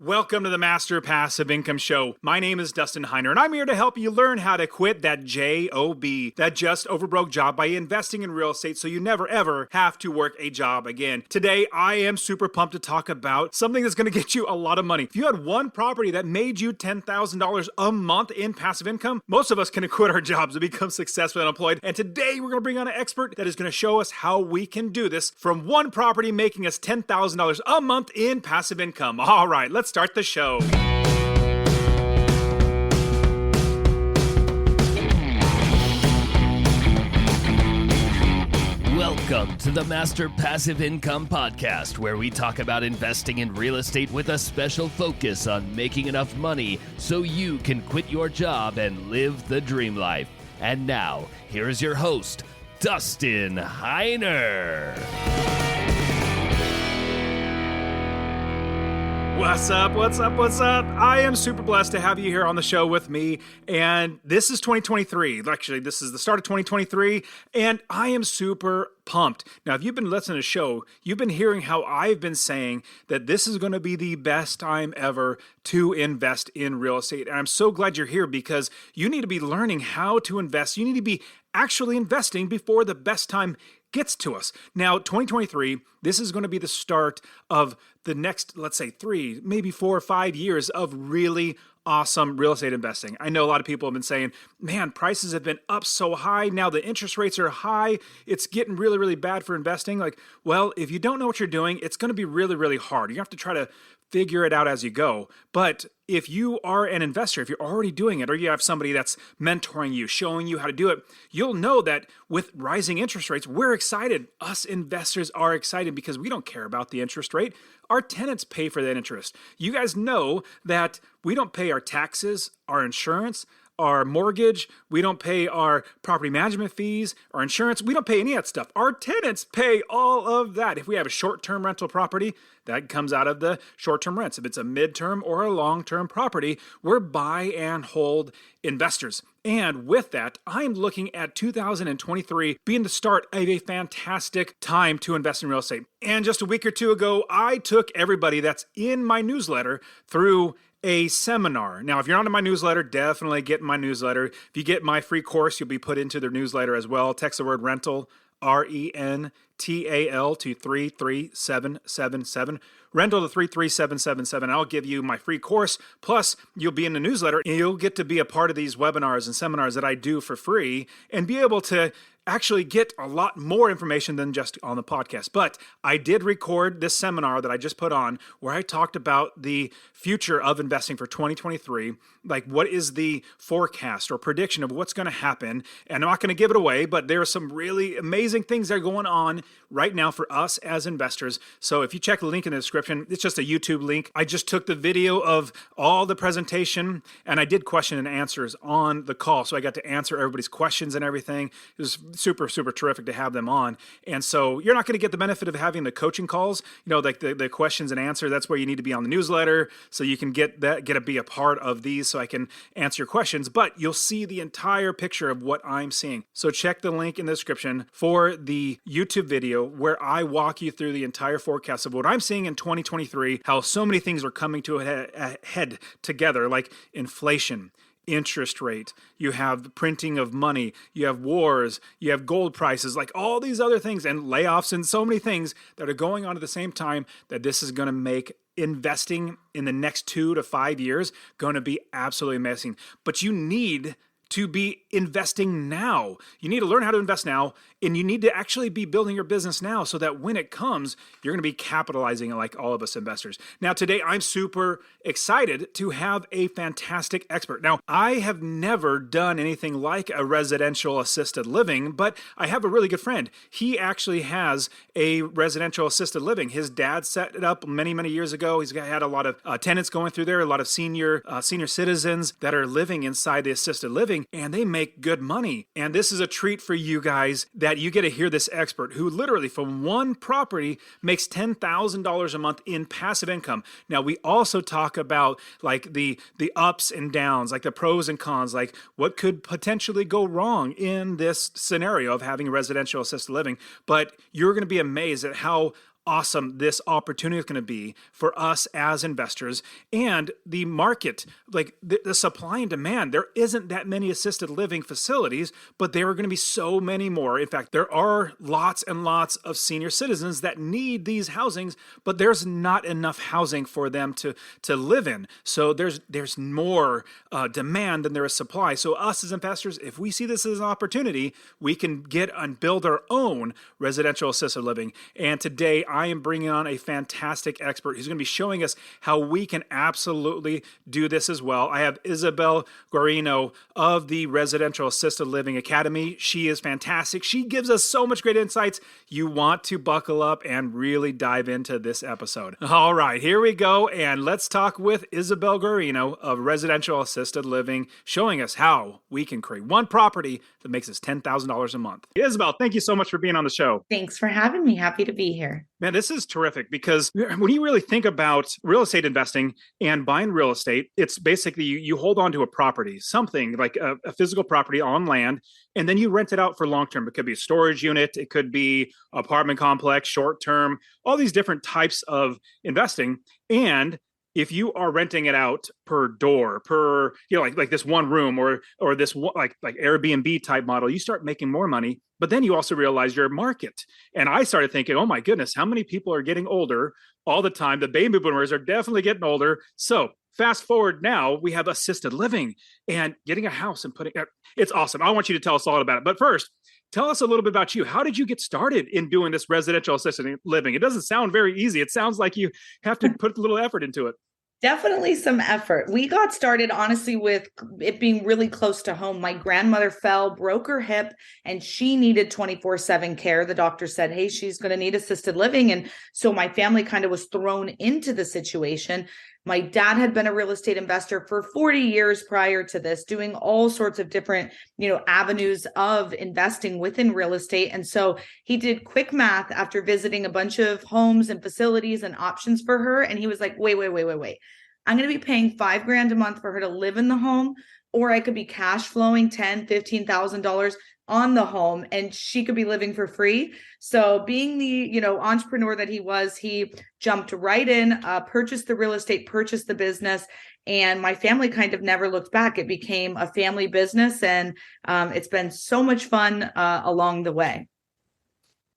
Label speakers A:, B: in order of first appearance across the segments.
A: Welcome to the Master Passive Income Show. My name is Dustin Heiner, and I'm here to help you learn how to quit that JOB, that just overbroke job, by investing in real estate so you never ever have to work a job again. Today, I am super pumped to talk about something that's going to get you a lot of money. If you had one property that made you $10,000 a month in passive income, most of us can quit our jobs and become successfully unemployed. And today, we're going to bring on an expert that is going to show us how we can do this from one property making us $10,000 a month in passive income. All right, let's start the show.
B: Welcome to the Master Passive Income Podcast, where we talk about investing in real estate with a special focus on making enough money so you can quit your job and live the dream life. And now, here is your host, Dustin Heiner.
A: What's up? What's up? What's up? I am super blessed to have you here on the show with me. And this is 2023. Actually, this is the start of 2023. And I am super pumped. Now, if you've been listening to the show, you've been hearing how I've been saying that this is going to be the best time ever to invest in real estate. And I'm so glad you're here because you need to be learning how to invest. You need to be actually investing before the best time gets to us. Now, 2023, this is going to be the start of the next, let's say 3, maybe 4 or 5 years of really awesome real estate investing. I know a lot of people have been saying, man, prices have been up so high. Now the interest rates are high. It's getting really, really bad for investing. Like, well, if you don't know what you're doing, it's going to be really, really hard. You have to try to figure it out as you go. But if you are an investor, if you're already doing it, or you have somebody that's mentoring you, showing you how to do it, you'll know that with rising interest rates, we're excited. Us investors are excited because we don't care about the interest rate. Our tenants pay for that interest. You guys know that we don't pay our taxes, our insurance, our mortgage, we don't pay our property management fees, our insurance, we don't pay any of that stuff. Our tenants pay all of that. If we have a short-term rental property, that comes out of the short-term rents. If it's a mid-term or a long-term property, we're buy and hold investors. And with that, I'm looking at 2023 being the start of a fantastic time to invest in real estate. And just a week or two ago, I took everybody that's in my newsletter through a seminar. Now, if you're not in my newsletter, definitely get in my newsletter. If you get my free course, you'll be put into their newsletter as well. Text the word rental, RENTAL, to 33777. Rental to 33777. I'll give you my free course. Plus, you'll be in the newsletter and you'll get to be a part of these webinars and seminars that I do for free and be able to actually get a lot more information than just on the podcast. But I did record this seminar that I just put on where I talked about the future of investing for 2023, like what is the forecast or prediction of what's going to happen. And I'm not going to give it away, but there are some really amazing things that are going on right now for us as investors. So if you check the link in the description, it's just a YouTube link. I just took the video of all the presentation and I did question and answers on the call. So I got to answer everybody's questions and everything. It was super, super terrific to have them on. And so you're not going to get the benefit of having the coaching calls, like the questions and answer. That's where you need to be on the newsletter so you can get to be a part of these so I can answer your questions. But you'll see the entire picture of what I'm seeing. So check the link in the description for the YouTube video where I walk you through the entire forecast of what I'm seeing in 2023, how so many things are coming to a head together, like inflation, interest rate, you have the printing of money, you have wars, you have gold prices, like all these other things and layoffs and so many things that are going on at the same time that this is going to make investing in the next 2 to 5 years going to be absolutely amazing. But you need to be investing now. You need to learn how to invest now, and you need to actually be building your business now so that when it comes, you're going to be capitalizing like all of us investors. Now, today, I'm super excited to have a fantastic expert. Now, I have never done anything like a residential assisted living, but I have a really good friend. He actually has a residential assisted living. His dad set it up many, many years ago. He's had a lot of tenants going through there, a lot of senior citizens that are living inside the assisted living, and they make good money. And this is a treat for you guys that you get to hear this expert who literally from one property makes $10,000 a month in passive income. Now, we also talk about like the ups and downs, like the pros and cons, like what could potentially go wrong in this scenario of having residential assisted living. But you're going to be amazed at how awesome this opportunity is going to be for us as investors and the market, like the supply and demand. There isn't that many assisted living facilities, but there are going to be so many more. In fact, there are lots and lots of senior citizens that need these housings, but there's not enough housing for them to live in. So there's more demand than there is supply. So us as investors, if we see this as an opportunity, we can get and build our own residential assisted living. And today I am bringing on a fantastic expert who's going to be showing us how we can absolutely do this as well. I have Isabelle Guarino of the Residential Assisted Living Academy. She is fantastic. She gives us so much great insights. You want to buckle up and really dive into this episode. All right, here we go. And let's talk with Isabelle Guarino of Residential Assisted Living, showing us how we can create one property that makes us $10,000 a month. Isabelle, thank you so much for being on the show.
C: Thanks for having me. Happy to be here.
A: Man, this is terrific because when you really think about real estate investing and buying real estate, it's basically you hold on to a property, something like a physical property on land, and then you rent it out for long term. It could be a storage unit, it could be apartment complex, short term, all these different types of investing. And if you are renting it out per door, per, like this one room or this like Airbnb type model, you start making more money. But then you also realize your market. And I started thinking, oh my goodness, how many people are getting older all the time? The baby boomers are definitely getting older. So fast forward now, we have assisted living and getting a house and it's awesome. I want you to tell us all about it. But first, tell us a little bit about you. How did you get started in doing this residential assisted living? It doesn't sound very easy. It sounds like you have to put a little effort into it.
C: Definitely some effort. We got started, honestly, with it being really close to home. My grandmother fell, broke her hip, and she needed 24/7 care. The doctor said, hey, she's going to need assisted living. And so my family kind of was thrown into the situation. My dad had been a real estate investor for 40 years prior to this, doing all sorts of different, avenues of investing within real estate. And so he did quick math after visiting a bunch of homes and facilities and options for her. And he was like, wait. I'm going to be paying $5,000 a month for her to live in the home, or I could be cash flowing $10,000, $15,000 on the home and she could be living for free. So being the, entrepreneur that he was, he jumped right in, purchased the real estate, purchased the business, and my family kind of never looked back. It became a family business, and it's been so much fun along the way.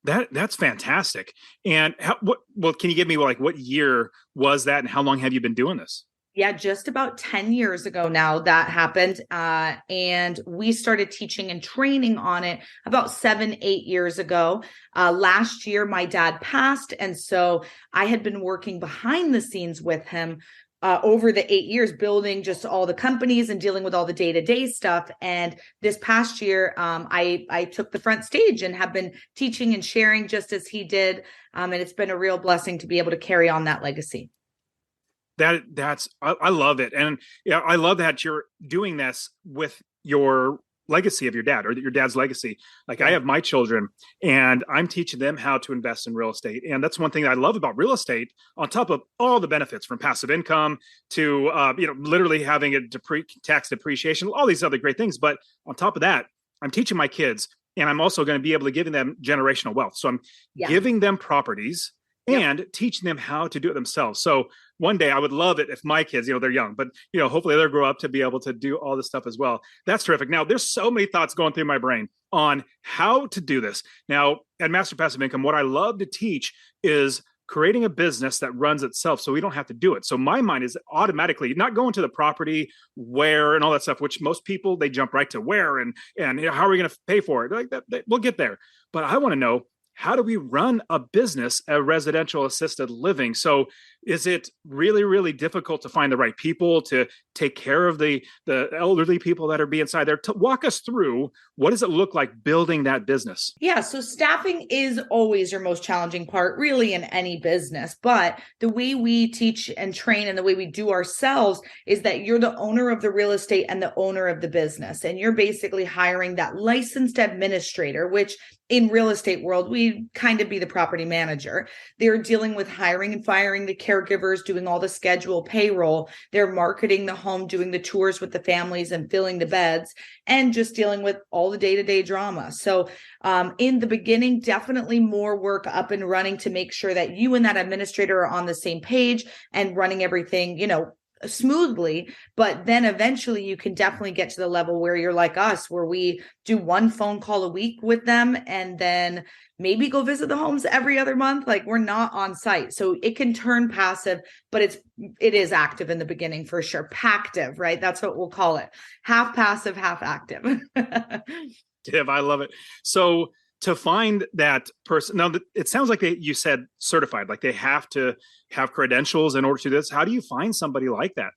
A: That's fantastic. And can you give me what year was that and how long have you been doing this?
C: Yeah, just about 10 years ago now that happened. And we started teaching and training on it about 7-8 years ago. Last year, my dad passed. And so I had been working behind the scenes with him over the 8 years, building just all the companies and dealing with all the day-to-day stuff. And this past year, I took the front stage and have been teaching and sharing just as he did. And it's been a real blessing to be able to carry on that legacy.
A: I love it. And I love that you're doing this with your legacy of your dad, or your dad's legacy. Like, I have my children and I'm teaching them how to invest in real estate. And that's one thing that I love about real estate, on top of all the benefits from passive income to, literally having a tax depreciation, all these other great things. But on top of that, I'm teaching my kids, and I'm also going to be able to give them generational wealth. So I'm giving them properties and teaching them how to do it themselves. So one day I would love it if my kids, they're young, but hopefully they'll grow up to be able to do all this stuff as well. That's terrific. Now, there's so many thoughts going through my brain on how to do this. Now, at Master Passive Income, what I love to teach is creating a business that runs itself so we don't have to do it. So my mind is automatically not going to the property, where, and all that stuff, which most people, they jump right to where and how are we going to pay for it? Like that, we'll get there. But I want to know, how do we run a business, a residential assisted living? So is it really, really difficult to find the right people to take care of the elderly people that are be inside there? To walk us through, what does it look like building that business?
C: Yeah, so staffing is always your most challenging part, really, in any business. But the way we teach and train and the way we do ourselves is that you're the owner of the real estate and the owner of the business. And you're basically hiring that licensed administrator, which in real estate world, we kind of be the property manager. They're dealing with hiring and firing the caregivers doing all the schedule, payroll. They're marketing the home, doing the tours with the families and filling the beds, and just dealing with all the day-to-day drama. So in the beginning, definitely more work up and running to make sure that you and that administrator are on the same page and running everything, smoothly. But then eventually you can definitely get to the level where you're like us, where we do one phone call a week with them and then maybe go visit the homes every other month. Like, we're not on site. So it can turn passive, but it is active in the beginning for sure. Pactive, right? That's what we'll call it. Half passive, half active.
A: I love it. So to find that person, now it sounds like you said certified, like they have to have credentials in order to do this. How do you find somebody like that?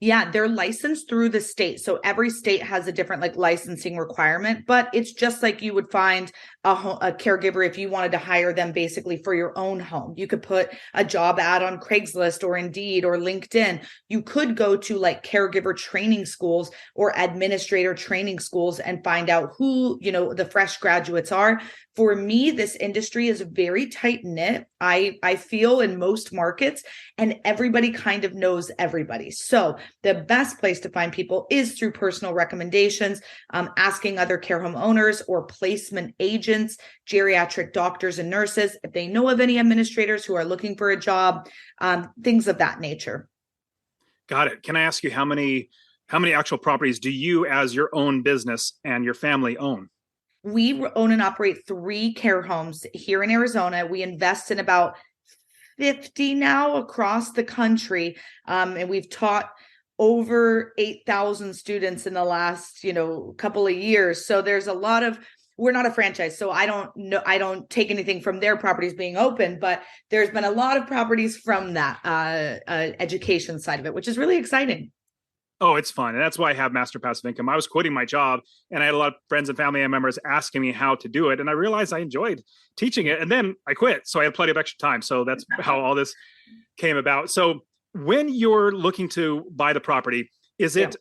C: Yeah, they're licensed through the state. So every state has a different licensing requirement, but it's just like you would find a caregiver if you wanted to hire them basically for your own home. You could put a job ad on Craigslist or Indeed or LinkedIn. You could go to caregiver training schools or administrator training schools and find out who, the fresh graduates are. For me, this industry is very tight knit. I feel in most markets, and everybody kind of knows everybody. So the best place to find people is through personal recommendations, asking other care home owners or placement agents, geriatric doctors and nurses, if they know of any administrators who are looking for a job, things of that nature.
A: Got it. Can I ask you how many actual properties do you as your own business and your family own?
C: We own and operate 3 care homes here in Arizona. We invest in about 50 now across the country. And we've taught over 8,000 students in the last, couple of years. So there's a lot of, we're not a franchise. So I don't take anything from their properties being open, but there's been a lot of properties from that education side of it, which is really exciting.
A: Oh, it's fun. And that's why I have Master Passive Income. I was quitting my job and I had a lot of friends and family members asking me how to do it. And I realized I enjoyed teaching it. And then I quit. So I had plenty of extra time. So that's how all this came about. So when you're looking to buy the property, is it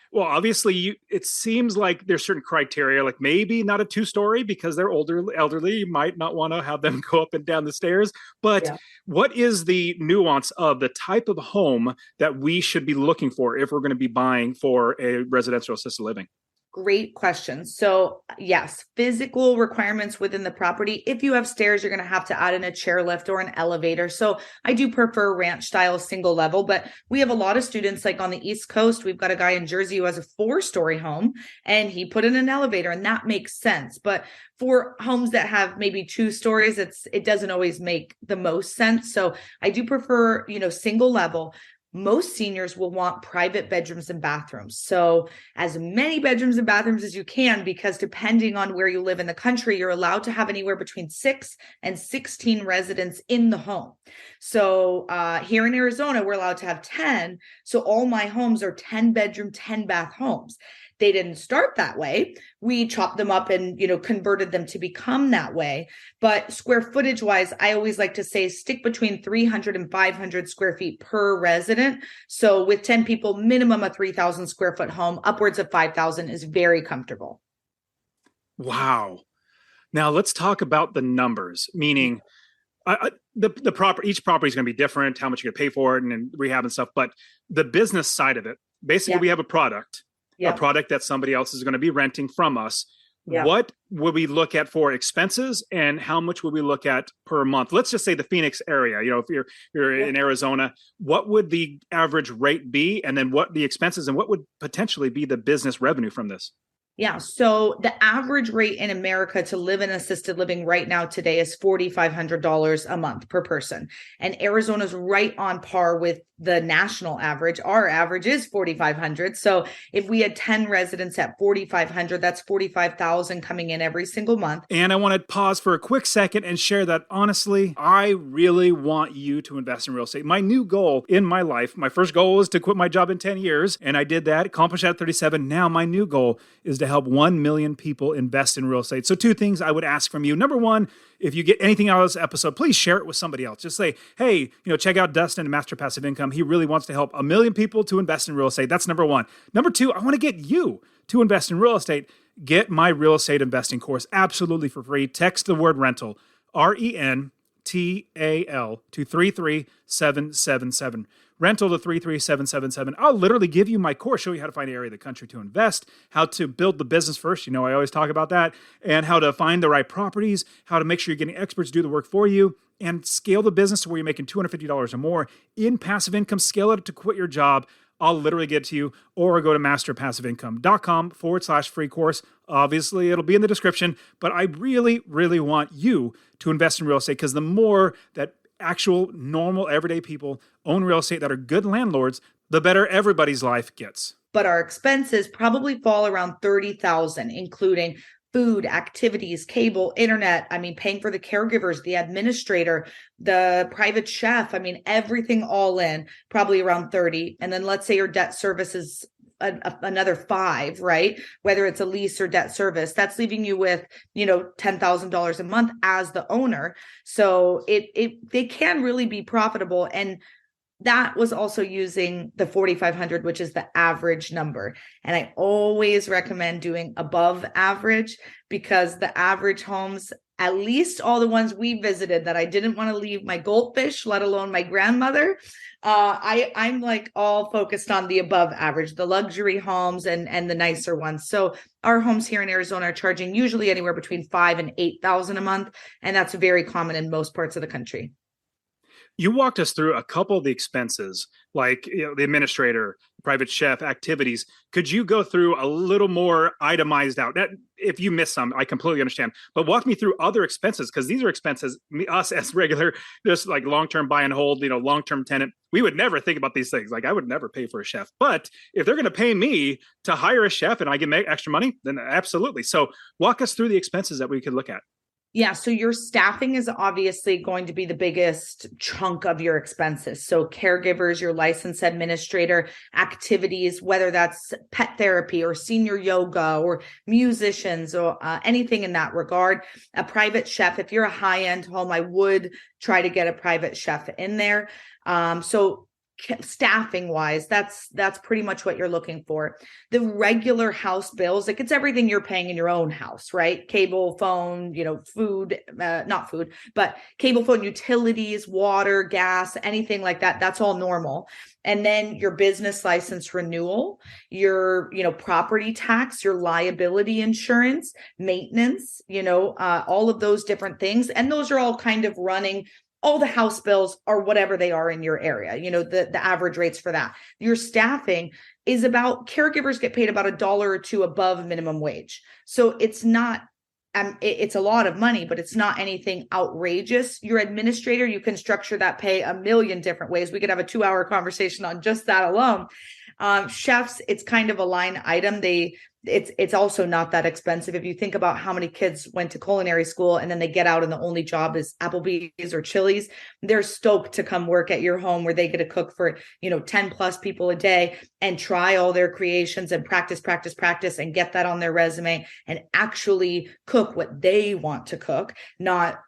A: well, obviously it seems like there's certain criteria, like maybe not a 2-story because they're elderly. You might not want to have them go up and down the stairs, but what is the nuance of the type of home that we should be looking for if we're going to be buying for a residential assisted living?
C: Great question. So yes, physical requirements within the property. If you have stairs, you're going to have to add in a chairlift or an elevator. So I do prefer ranch style single level, but we have a lot of students on the East Coast. We've got a guy in Jersey who has a 4-story home and he put in an elevator, and that makes sense. But for homes that have maybe 2 stories, it doesn't always make the most sense. So I do prefer, single level. Most seniors will want private bedrooms and bathrooms. So as many bedrooms and bathrooms as you can, because depending on where you live in the country, you're allowed to have anywhere between 6 and 16 residents in the home. So here in Arizona, we're allowed to have 10. So all my homes are 10 bedroom, 10 bath homes. They didn't start that way. We chopped them up and, converted them to become that way. But square footage wise, I always like to say stick between 300 and 500 square feet per resident. So with 10 people, minimum a 3,000 square foot home, upwards of 5,000 is very comfortable.
A: Wow. Now let's talk about the numbers, meaning each property is going to be different, how much you're going to pay for it and rehab and stuff. But the business side of it, basically we have a product. A product that somebody else is going to be renting from us. What would we look at for expenses and how much would we look at per month? Let's just say the Phoenix area, if you're in Arizona, what would the average rate be? And then what the expenses and what would potentially be the business revenue from this?
C: Yeah. So the average rate in America to live in assisted living right now today is $4,500 a month per person. And Arizona's right on par with the national average. Our average is $4,500. So if we had 10 residents at $4,500, that's $45,000 coming in every single month.
A: And I want to pause for a quick second and share that honestly, I really want you to invest in real estate. My new goal in my life, my first goal was to quit my job in 10 years. And I did that, accomplished that at 37. Now my new goal is to help 1 million people invest in real estate. So 2 things I would ask from you. Number 1, if you get anything out of this episode, please share it with somebody else. Just say, hey, check out Dustin and Master Passive Income. He really wants to help 1 million people to invest in real estate. That's number 1. Number 2, I want to get you to invest in real estate. Get my real estate investing course absolutely for free. Text the word rental, RENTAL RENTAL to 33777. Rental to 33777. I'll literally give you my course, show you how to find an area of the country to invest, how to build the business first. You know, I always talk about that, and how to find the right properties, how to make sure you're getting experts to do the work for you, and scale the business to where you're making $250 or more in passive income. Scale it to quit your job. I'll literally get to you, or go to masterpassiveincome.com/free course. Obviously, it'll be in the description, but I really, really want you to invest in real estate, because the more that actual, normal, everyday people own real estate that are good landlords, the better everybody's life gets.
C: But our expenses probably fall around 30,000, including food, activities, cable, internet. I mean, paying for the caregivers, the administrator, the private chef. I mean, everything all in, probably around 30. And then let's say your debt service is another 5, right? Whether it's a lease or debt service, that's leaving you with, $10,000 a month as the owner. So they can really be profitable. And that was also using the 4,500, which is the average number. And I always recommend doing above average, because the average homes, at least all the ones we visited that I didn't want to leave my goldfish, let alone my grandmother, I'm like all focused on the above average, the luxury homes and the nicer ones. So our homes here in Arizona are charging usually anywhere between 5,000 and 8,000 a month. And that's very common in most parts of the country.
A: You walked us through a couple of the expenses, like the administrator, private chef, activities. Could you go through a little more itemized out? That, if you miss some, I completely understand. But walk me through other expenses, because these are expenses us as regular, just like long-term buy and hold, long-term tenant. We would never think about these things. Like, I would never pay for a chef. But if they're going to pay me to hire a chef and I can make extra money, then absolutely. So walk us through the expenses that we could look at.
C: Yeah, so your staffing is obviously going to be the biggest chunk of your expenses. So caregivers, your licensed administrator, activities, whether that's pet therapy or senior yoga or musicians or anything in that regard. A private chef, if you're a high-end home, I would try to get a private chef in there. So staffing wise, that's pretty much what you're looking for. The regular house bills, like it's everything you're paying in your own house, right? Cable, phone, food, not food, but cable, phone, utilities, water, gas, anything like that. That's all normal. And then your business license renewal, your, property tax, your liability insurance, maintenance, all of those different things. And those are all kind of running all the house bills or whatever they are in your area, the average rates for that. Your staffing is about, caregivers get paid about $1 or $2 above minimum wage. So it's not, it's a lot of money, but it's not anything outrageous. Your administrator, you can structure that pay a million different ways. We could have a 2-hour conversation on just that alone. Chefs, it's kind of a line item. It's also not that expensive. If you think about how many kids went to culinary school and then they get out and the only job is Applebee's or Chili's, they're stoked to come work at your home where they get to cook for, 10 plus people a day and try all their creations and practice and get that on their resume and actually cook what they want to cook, not,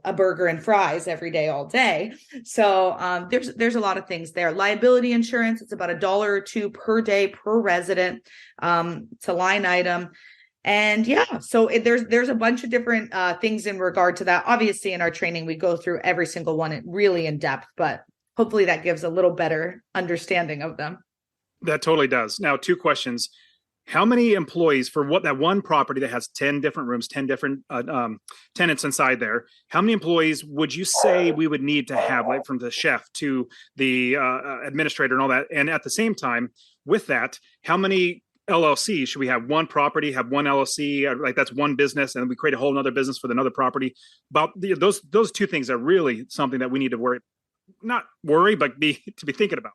C: a burger and fries every day, all day. So there's a lot of things there. Liability insurance, it's about $1 or $2 per day per resident. It's a line item. And yeah, so there's a bunch of different things in regard to that. Obviously, in our training, we go through every single one really in depth, but hopefully that gives a little better understanding of them.
A: That totally does. Now, 2 questions. How many employees for that one property that has 10 different rooms, 10 different tenants inside there? How many employees would you say we would need to have, like from the chef to the administrator and all that? And at the same time, with that, how many LLCs should we have? One property, have one LLC, like that's one business, and we create a whole other business for another property. About those 2 things are really something that we need to not worry, but be thinking about.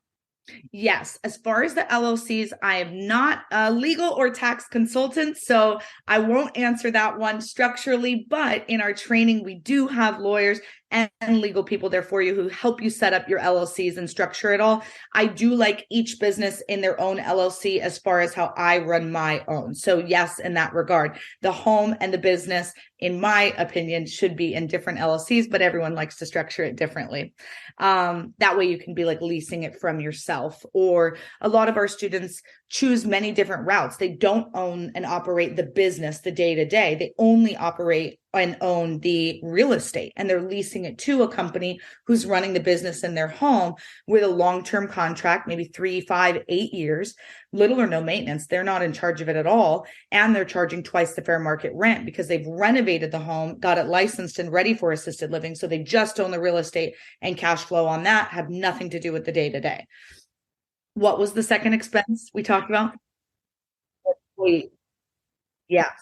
C: Yes. As far as the LLCs, I am not a legal or tax consultant, so I won't answer that one structurally, but in our training, we do have lawyers and legal people there for you who help you set up your LLCs and structure it all. I do like each business in their own LLC as far as how I run my own. So yes, in that regard, the home and the business, in my opinion, should be in different LLCs, but everyone likes to structure it differently. That way you can be like leasing it from yourself. Or a lot of our students choose many different routes. They don't own and operate the business the day to day. They only operate and own the real estate, and they're leasing it to a company who's running the business in their home with a long-term contract, maybe 3, 5, 8 years, little or no maintenance. They're not in charge of it at all. And they're charging twice the fair market rent because they've renovated the home, got it licensed and ready for assisted living. So they just own the real estate, and cash flow on that have nothing to do with the day-to-day. What was the second expense we talked about? Wait. Yes.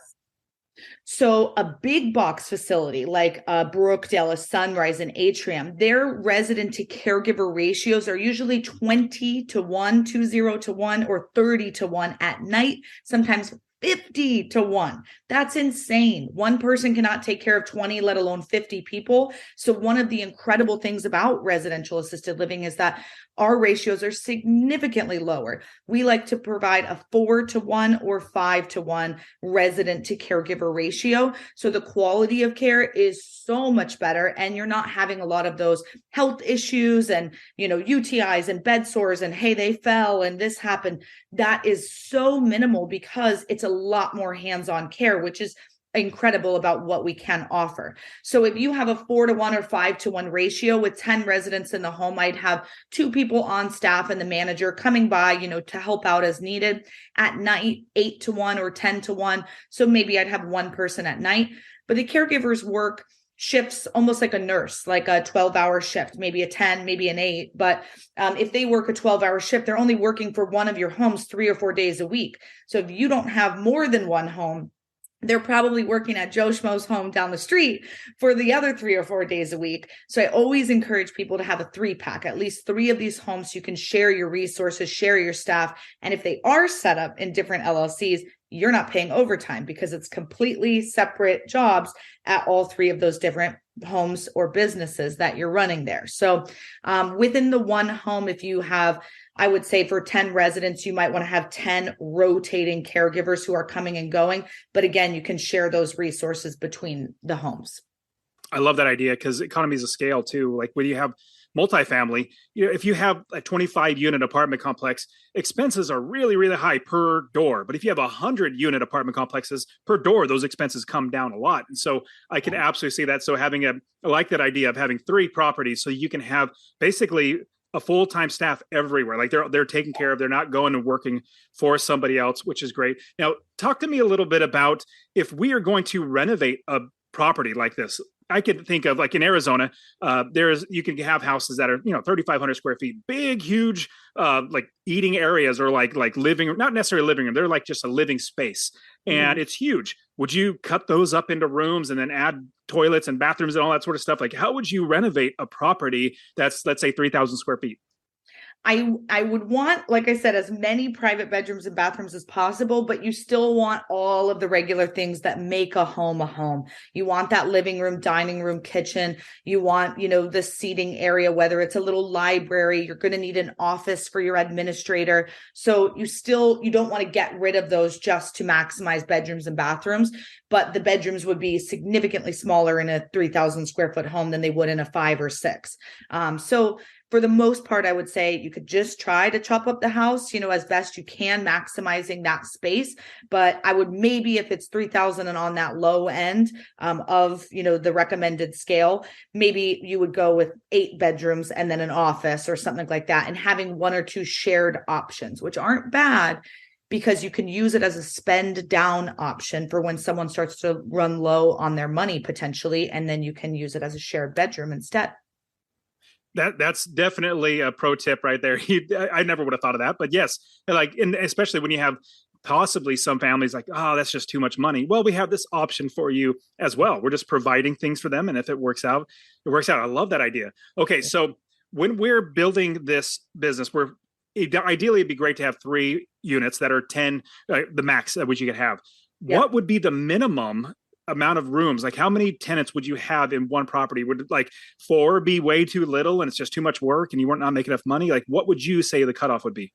C: So a big box facility like Brookdale, a Sunrise, and Atrium, their resident to caregiver ratios are usually 20 to 1, 20 to 1, or 30 to 1 at night, sometimes 50 to 1. That's insane. One person cannot take care of 20, let alone 50 people. So one of the incredible things about residential assisted living is that our ratios are significantly lower. We like to provide a 4 to 1 or 5 to 1 resident to caregiver ratio. So the quality of care is so much better, and you're not having a lot of those health issues and, UTIs and bed sores and, hey, they fell and this happened. That is so minimal because it's a lot more hands-on care, which is incredible about what we can offer. So if you have a 4 to 1 or 5 to 1 ratio with 10 residents in the home, I'd have 2 people on staff and the manager coming by, to help out as needed. At night, 8 to 1 or 10 to 1. So maybe I'd have 1 person at night, but the caregivers work shifts almost like a nurse, like a 12-hour shift, maybe a 10, maybe an 8. But if they work a 12-hour shift, they're only working for one of your homes 3 or 4 days a week. So if you don't have more than one home, they're probably working at Joe Schmo's home down the street for the other 3 or 4 days a week. So I always encourage people to have a 3-pack, at least 3 of these homes. So you can share your resources, share your staff. And if they are set up in different LLCs, you're not paying overtime because it's completely separate jobs at all 3 of those different homes or businesses that you're running there. So within the one home, if you have, I would say for 10 residents, you might want to have 10 rotating caregivers who are coming and going. But again, you can share those resources between the homes.
A: I love that idea because economies of scale too. Like when you have multifamily, if you have a 25 unit apartment complex, expenses are really, really high per door. But if you have 100 unit apartment complexes per door, those expenses come down a lot. And so I can absolutely see that. So I like that idea of having 3 properties so you can have basically a full-time staff everywhere. Like they're taken care of. They're not going and working for somebody else, which is great. Now, talk to me a little bit about if we are going to renovate a property like this. I could think of like in Arizona, you can have houses that are 3,500 square feet, big, huge, like eating areas or like living, not necessarily living room. They're like just a living space, and it's huge. Would you cut those up into rooms and then add toilets and bathrooms and all that sort of stuff? Like, how would you renovate a property that's, let's say, 3,000 square feet?
C: I would want, like I said, as many private bedrooms and bathrooms as possible, but you still want all of the regular things that make a home a home. You want that living room, dining room, kitchen. You want, the seating area, whether it's a little library, you're going to need an office for your administrator. So you don't want to get rid of those just to maximize bedrooms and bathrooms, but the bedrooms would be significantly smaller in a 3,000 square foot home than they would in a 5 or 6. So for the most part, I would say you could just try to chop up the house, as best you can, maximizing that space. But I would maybe, if it's 3,000 and on that low end of, the recommended scale, maybe you would go with 8 bedrooms and then an office or something like that, and having 1 or 2 shared options, which aren't bad, because you can use it as a spend down option for when someone starts to run low on their money potentially, and then you can use it as a shared bedroom instead.
A: That's definitely a pro tip right there. I never would have thought of that, but yes, and especially when you have possibly some families like, oh, that's just too much money. Well, we have this option for you as well. We're just providing things for them, and if it works out, it works out. I love that idea. Okay, so when we're building this business, ideally it'd be great to have 3 units that are 10, the max at which you could have. Yeah. What would be the minimum amount of rooms? Like how many tenants would you have in one property? Would like 4 be way too little and it's just too much work and you weren't not making enough money? Like what would you say the cutoff would be?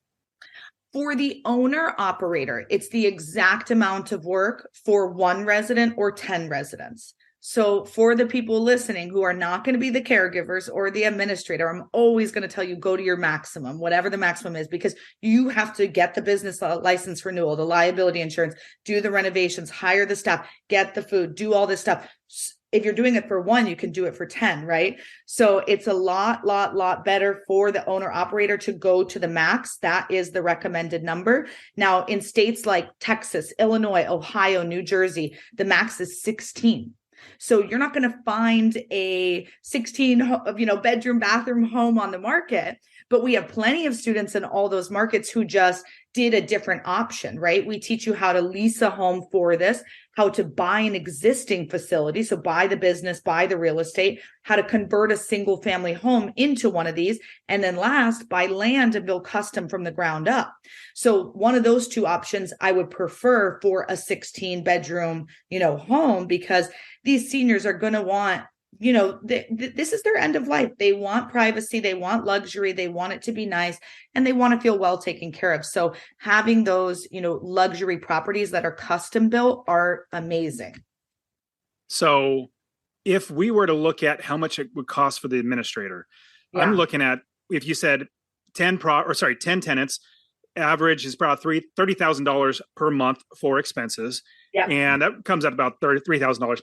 C: For the owner operator, it's the exact amount of work for 1 resident or 10 residents. So for the people listening who are not going to be the caregivers or the administrator, I'm always going to tell you, go to your maximum, whatever the maximum is, because you have to get the business license renewal, the liability insurance, do the renovations, hire the staff, get the food, do all this stuff. If you're doing it for one, you can do it for 10, right? So it's a lot better for the owner operator to go to the max. That is the recommended number. Now, in states like Texas, Illinois, Ohio, New Jersey, the max is 16. So you're not going to find a 16, bedroom, bathroom home on the market, but we have plenty of students in all those markets who just did a different option, right? We teach you how to lease a home for this, how to buy an existing facility. So buy the business, buy the real estate, how to convert a single family home into one of these. And then last, buy land and build custom from the ground up. So one of those two options I would prefer for a 16 bedroom, home, because these seniors are going to want, this is their end of life. They want privacy. They want luxury. They want it to be nice, and they want to feel well taken care of. So having those, luxury properties that are custom built are amazing.
A: So if we were to look at how much it would cost for the administrator,
C: Yeah.
A: I'm looking at, if you said 10 tenants, average is about $30,000 per month for expenses.
C: Yeah.
A: And that comes at about $33,000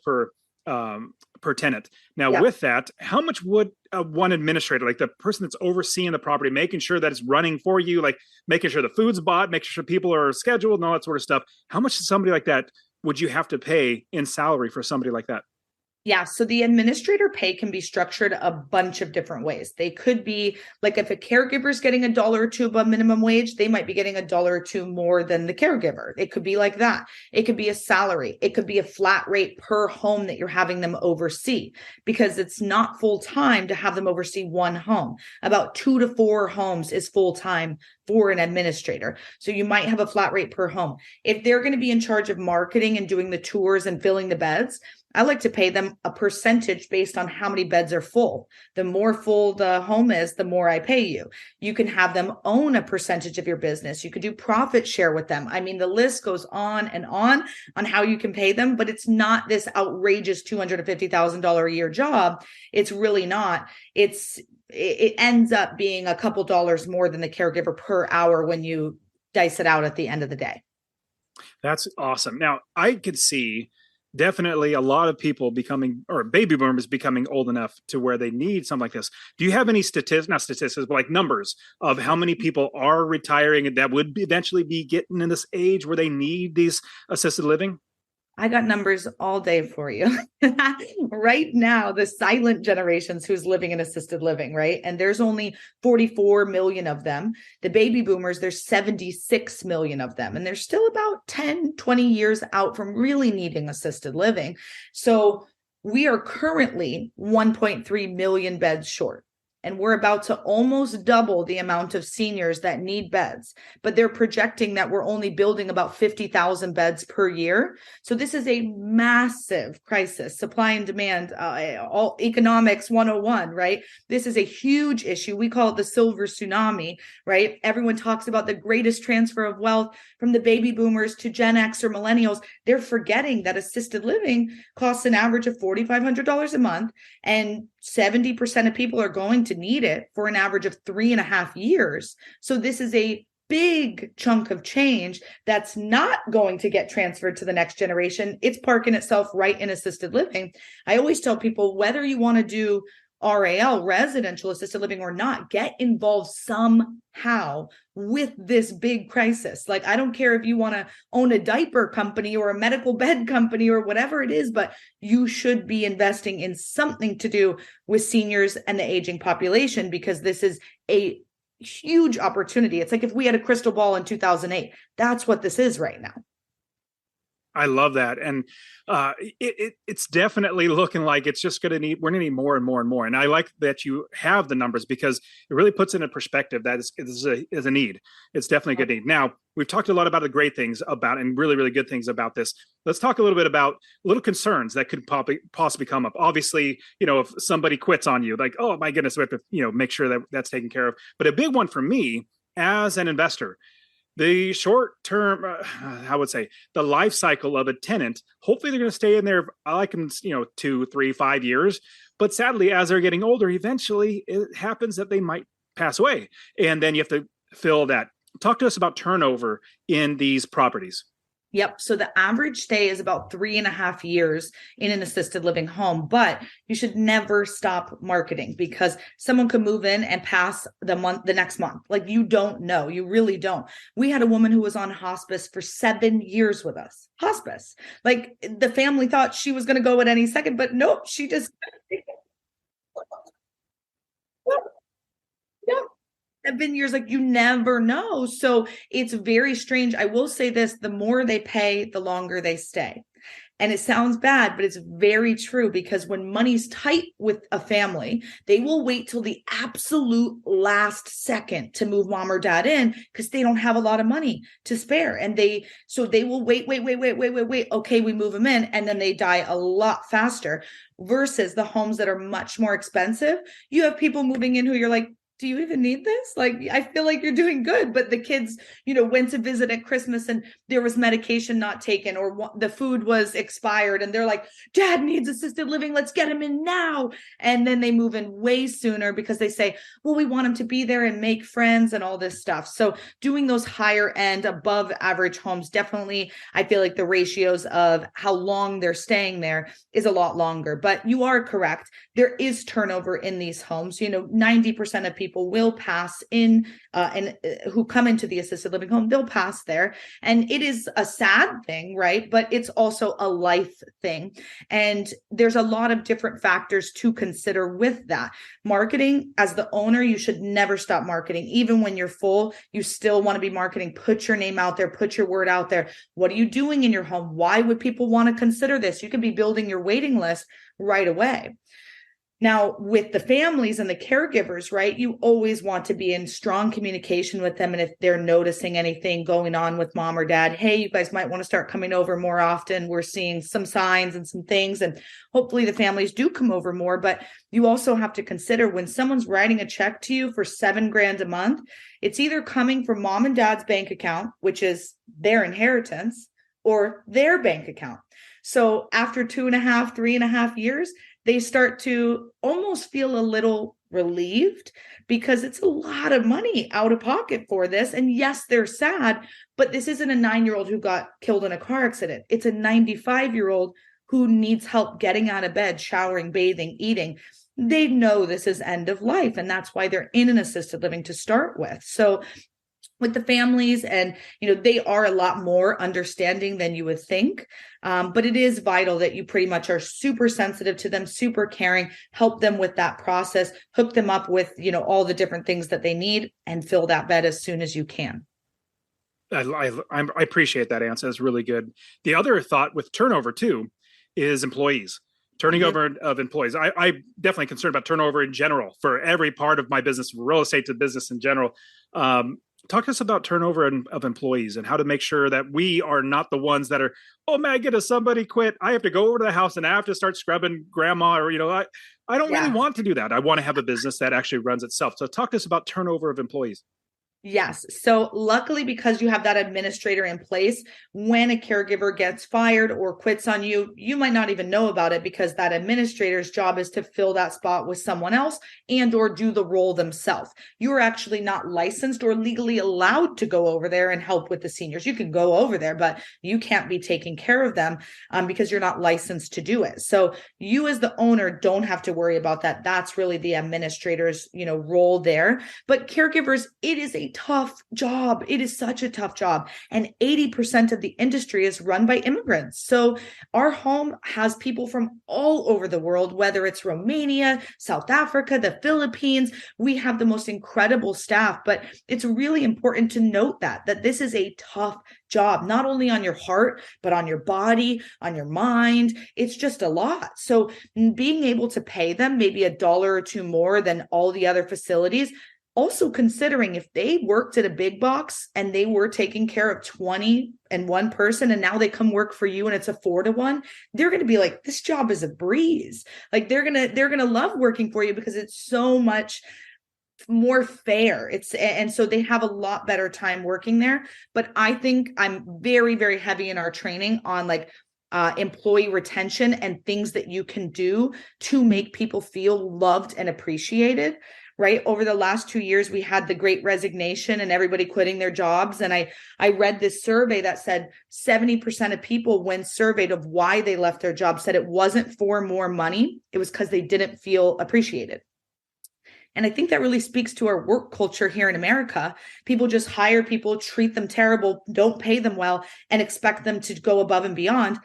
A: per tenant. Now,
C: Yeah.
A: with that, how much would one administrator, like the person that's overseeing the property, making sure that it's running for you, like making sure the food's bought, making sure people are scheduled and all that sort of stuff, how much is somebody like that would you have to pay in salary for somebody like that?
C: Yeah. So the administrator pay can be structured a bunch of different ways. They could be like, if a caregiver is getting $1 or $2 above minimum wage, they might be getting $1 or $2 more than the caregiver. It could be like that. It could be a salary. It could be a flat rate per home that you're having them oversee, because it's not full time to have them oversee one home. About 2 to 4 homes is full time for an administrator. So you might have a flat rate per home. If they're going to be in charge of marketing and doing the tours and filling the beds, I like to pay them a percentage based on how many beds are full. The more full the home is, the more I pay you. You can have them own a percentage of your business. You could do profit share with them. I mean, the list goes on how you can pay them, but it's not this outrageous $250,000 a year job. It's really not. It ends up being a couple dollars more than the caregiver per hour when you dice it out at the end of the day.
A: That's awesome. Now, I could see definitely a lot of people becoming, or baby boomers becoming old enough to where they need something like this. Do you have any not statistics, but like numbers of how many people are retiring that would eventually be getting in this age where they need these assisted living?
C: I got numbers all day for you. Right now, the silent generations who's living in assisted living, right? And there's only 44 million of them. The baby boomers, there's 76 million of them. And they're still about 10, 20 years out from really needing assisted living. So we are currently 1.3 million beds short. And we're about to almost double the amount of seniors that need beds. But they're projecting that we're only building about 50,000 beds per year. So this is a massive crisis, supply and demand, all economics 101, right? This is a huge issue. We call it the silver tsunami, right? Everyone talks about the greatest transfer of wealth from the baby boomers to Gen X or millennials. They're forgetting that assisted living costs an average of $4,500 a month, and 70% of people are going to need it for an average of 3.5 years. So this is a big chunk of change that's not going to get transferred to the next generation. It's parking itself right in assisted living. I always tell people, whether you want to do RAL, residential assisted living, or not, get involved somehow with this big crisis. Like, I don't care if you want to own a diaper company or a medical bed company or whatever it is, but you should be investing in something to do with seniors and the aging population, because this is a huge opportunity. It's like if we had a crystal ball in 2008, that's what this is right now.
A: I love that. And it's definitely looking like it's just we're going to need more and more and more. And I like that you have the numbers, because it really puts it in perspective that is a need. It's definitely a good need. Now, we've talked a lot about the great things about, and really, really good things about this. Let's talk a little bit about little concerns that could possibly come up. Obviously, if somebody quits on you, like, oh my goodness, we have to, make sure that that's taken care of. But a big one for me as an investor, The short term, I would say, the life cycle of a tenant, hopefully they're going to stay in there, I like them, 2, 3, 5 years. But sadly, as they're getting older, eventually it happens that they might pass away. And then you have to fill that. Talk to us about turnover in these properties.
C: Yep. So the average stay is about 3.5 years in an assisted living home, but you should never stop marketing because someone could move in and pass the next month. Like you don't know, you really don't. We had a woman who was on hospice for 7 years with us. Hospice. Like the family thought she was going to go at any second, but nope, she just. Yeah. 7 years, like you never know. So it's very strange. I will say this, the more they pay, the longer they stay. And it sounds bad, but it's very true because when money's tight with a family, they will wait till the absolute last second to move mom or dad in because they don't have a lot of money to spare. And they will wait. Okay, we move them in and then they die a lot faster versus the homes that are much more expensive. You have people moving in who you're like, do you even need this? Like, I feel like you're doing good, but the kids, went to visit at Christmas and there was medication not taken or the food was expired. And they're like, dad needs assisted living. Let's get him in now. And then they move in way sooner because they say, well, we want him to be there and make friends and all this stuff. So doing those higher end above average homes, definitely, I feel like the ratios of how long they're staying there is a lot longer, but you are correct. There is turnover in these homes. 90% of people will pass in and who come into the assisted living home, they'll pass there. And it is a sad thing, right? But it's also a life thing. And there's a lot of different factors to consider with that. Marketing, as the owner, you should never stop marketing. Even when you're full, you still want to be marketing. Put your name out there, put your word out there. What are you doing in your home? Why would people want to consider this? You could be building your waiting list right away. Now, with the families and the caregivers, right, you always want to be in strong communication with them. And if they're noticing anything going on with mom or dad, hey, you guys might want to start coming over more often. We're seeing some signs and some things, and hopefully the families do come over more. But you also have to consider when someone's writing a check to you for $7,000 a month, it's either coming from mom and dad's bank account, which is their inheritance, or their bank account. So after 2.5, 3.5 years, they start to almost feel a little relieved because it's a lot of money out of pocket for this. And yes, they're sad, but this isn't a 9-year-old who got killed in a car accident. It's a 95-year-old who needs help getting out of bed, showering, bathing, eating. They know this is end of life, and that's why they're in an assisted living to start with. So with the families, and they are a lot more understanding than you would think, but it is vital that you pretty much are super sensitive to them, super caring, help them with that process, hook them up with all the different things that they need, and fill that bed as soon as you can.
A: I appreciate that answer. It's really good. The other thought with turnover too is employees. Turning over of employees. I'm definitely concerned about turnover in general for every part of my business, from real estate to business in general. Talk to us about turnover of employees and how to make sure that we are not the ones that are, oh, Maggot, if somebody quit, I have to go over to the house and I have to start scrubbing grandma, or, I don't really want to do that. I want to have a business that actually runs itself. So talk to us about turnover of employees.
C: Yes. So luckily, because you have that administrator in place, when a caregiver gets fired or quits on you, you might not even know about it because that administrator's job is to fill that spot with someone else and or do the role themselves. You're actually not licensed or legally allowed to go over there and help with the seniors. You can go over there, but you can't be taking care of them because you're not licensed to do it. So you as the owner don't have to worry about that. That's really the administrator's, role there. But caregivers, it is a tough job. It is such a tough job. And 80% of the industry is run by immigrants. So our home has people from all over the world, whether it's Romania, South Africa, the Philippines. We have the most incredible staff, but it's really important to note that this is a tough job, not only on your heart, but on your body, on your mind. It's just a lot. So being able to pay them maybe $1 or $2 more than all the other facilities. Also considering if they worked at a big box and they were taking care of 20 and one person, and now they come work for you and it's a 4-to-1, they're going to be like, this job is a breeze. Like they're going to love working for you because it's so much more fair. And so they have a lot better time working there. But I think I'm very, very heavy in our training on like employee retention and things that you can do to make people feel loved and appreciated. Right. Over the last 2 years, we had the great resignation and everybody quitting their jobs. And I read this survey that said 70% of people, when surveyed of why they left their job, said it wasn't for more money. It was because they didn't feel appreciated. And I think that really speaks to our work culture here in America. People just hire people, treat them terrible, don't pay them well, and expect them to go above and beyond.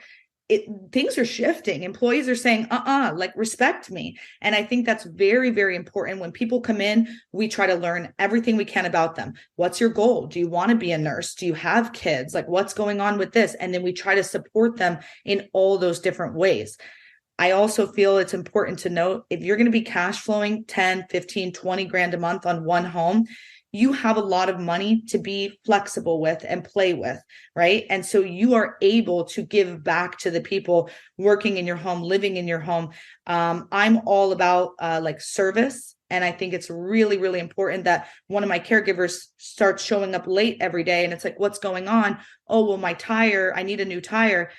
C: Things are shifting. Employees are saying, like, respect me. And I think that's very, very important. When people come in, we try to learn everything we can about them. What's your goal? Do you want to be a nurse? Do you have kids? Like, what's going on with this? And then we try to support them in all those different ways. I also feel it's important to note, if you're going to be cash flowing 10, 15, 20 grand a month on one home, you have a lot of money to be flexible with and play with, right? And so you are able to give back to the people working in your home, living in your home. I'm all about like service. And I think it's really, really important that one of my caregivers starts showing up late every day. And it's like, what's going on? Oh, well, my tire, I need a new tire.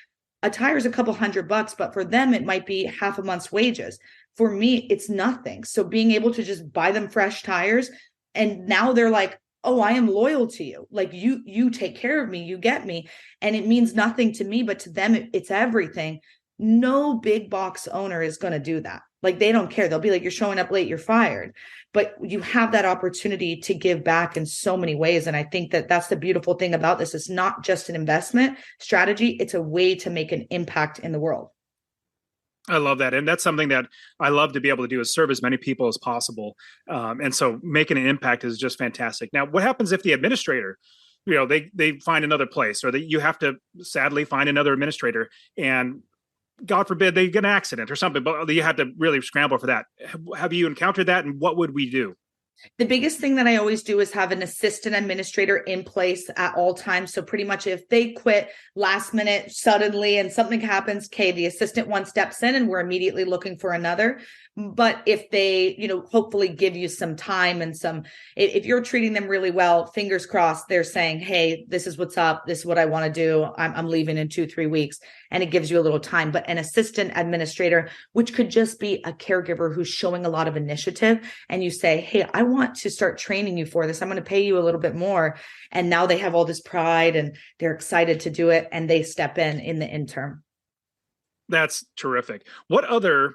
C: A tire is a couple $100, but for them, it might be half a month's wages. For me, it's nothing. So being able to just buy them fresh tires, and now they're like, oh, I am loyal to you. Like you take care of me, you get me. And it means nothing to me, but to them, it's everything. No big box owner is going to do that. Like, they don't care. They'll be like, you're showing up late, you're fired. But you have that opportunity to give back in so many ways. And I think that that's the beautiful thing about this. It's not just an investment strategy. It's a way to make an impact in the world.
A: I love that. And that's something that I love to be able to do, is serve as many people as possible. And so making an impact is just fantastic. Now, what happens if the administrator, they find another place, or that you have to sadly find another administrator, and God forbid they get an accident or something, but you had to really scramble for that. Have you encountered that? And what would we do?
C: The biggest thing that I always do is have an assistant administrator in place at all times. So pretty much if they quit last minute suddenly and something happens, okay, the assistant one steps in and we're immediately looking for another. But if they, hopefully give you some time and if you're treating them really well, fingers crossed, they're saying, hey, this is what's up. This is what I want to do. I'm leaving in 2-3 weeks. And it gives you a little time. But an assistant administrator, which could just be a caregiver who's showing a lot of initiative, and you say, hey, I want to start training you for this. I'm going to pay you a little bit more. And now they have all this pride and they're excited to do it. And they step in the interim.
A: That's terrific. What other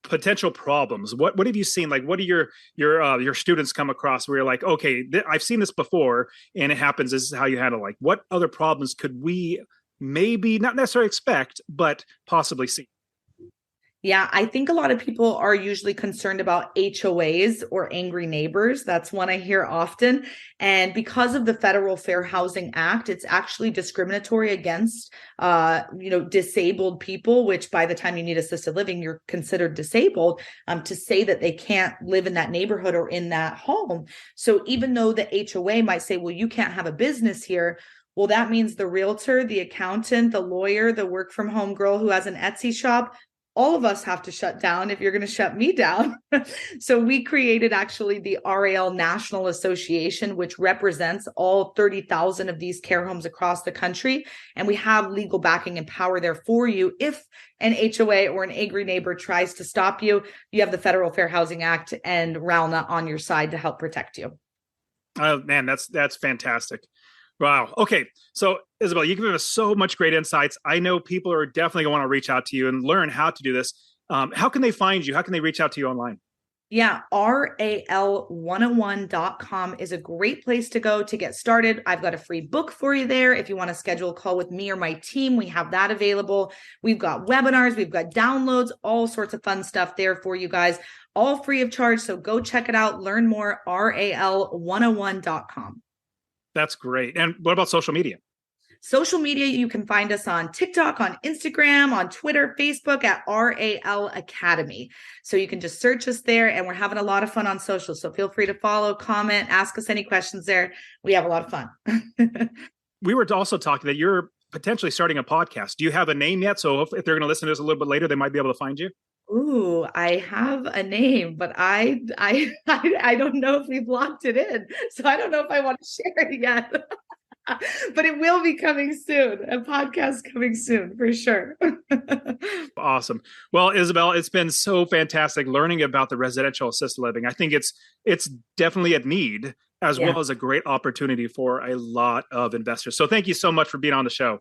A: potential problems, what have you seen? Like, what do your students come across where you're like, okay, I've seen this before and it happens, this is how you handle? Like, what other problems could we maybe not necessarily expect, but possibly see?
C: Yeah, I think a lot of people are usually concerned about HOAs, or angry neighbors. That's one I hear often. And because of the Federal Fair Housing Act, it's actually discriminatory against, disabled people, which by the time you need assisted living, you're considered disabled, to say that they can't live in that neighborhood or in that home. So even though the HOA might say, well, you can't have a business here, well, that means the realtor, the accountant, the lawyer, the work from home girl who has an Etsy shop, all of us have to shut down if you're going to shut me down. So we created actually the RAL National Association, which represents all 30,000 of these care homes across the country. And we have legal backing and power there for you. If an HOA or an angry neighbor tries to stop you, you have the Federal Fair Housing Act and RALNA on your side to help protect you.
A: Oh, man, that's fantastic. Wow. Okay. So, Isabelle, you've given us so much great insights. I know people are definitely going to want to reach out to you and learn how to do this. How can they find you? How can they reach out to you online?
C: Yeah, RAL101.com is a great place to go to get started. I've got a free book for you there. If you want to schedule a call with me or my team, we have that available. We've got webinars, we've got downloads, all sorts of fun stuff there for you guys, all free of charge. So go check it out. Learn more, RAL101.com.
A: That's great. And what about social media?
C: Social media, you can find us on TikTok, on Instagram, on Twitter, Facebook at RAL Academy. So you can just search us there, and we're having a lot of fun on social. So feel free to follow, comment, ask us any questions there. We have a lot of fun.
A: We were also talking that you're potentially starting a podcast. Do you have a name yet? So if they're going to listen to this a little bit later, they might be able to find you.
C: Ooh, I have a name, but I don't know if we've locked it in. So I don't know if I want to share it yet. But it will be coming soon. A podcast coming soon for sure.
A: Awesome. Well, Isabelle, it's been so fantastic learning about the residential assisted living. I think it's definitely a need as well as a great opportunity for a lot of investors. So thank you so much for being on the show.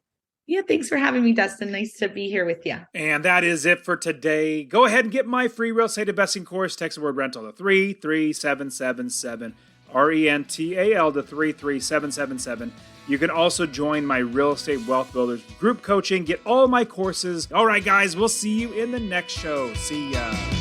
C: Yeah, thanks for having me, Dustin. Nice to be here with you.
A: And that is it for today. Go ahead and get my free real estate investing course. Text the word rental to 33777. RENTAL to 33777. You can also join my Real Estate Wealth Builders group coaching. Get all my courses. All right, guys, we'll see you in the next show. See ya.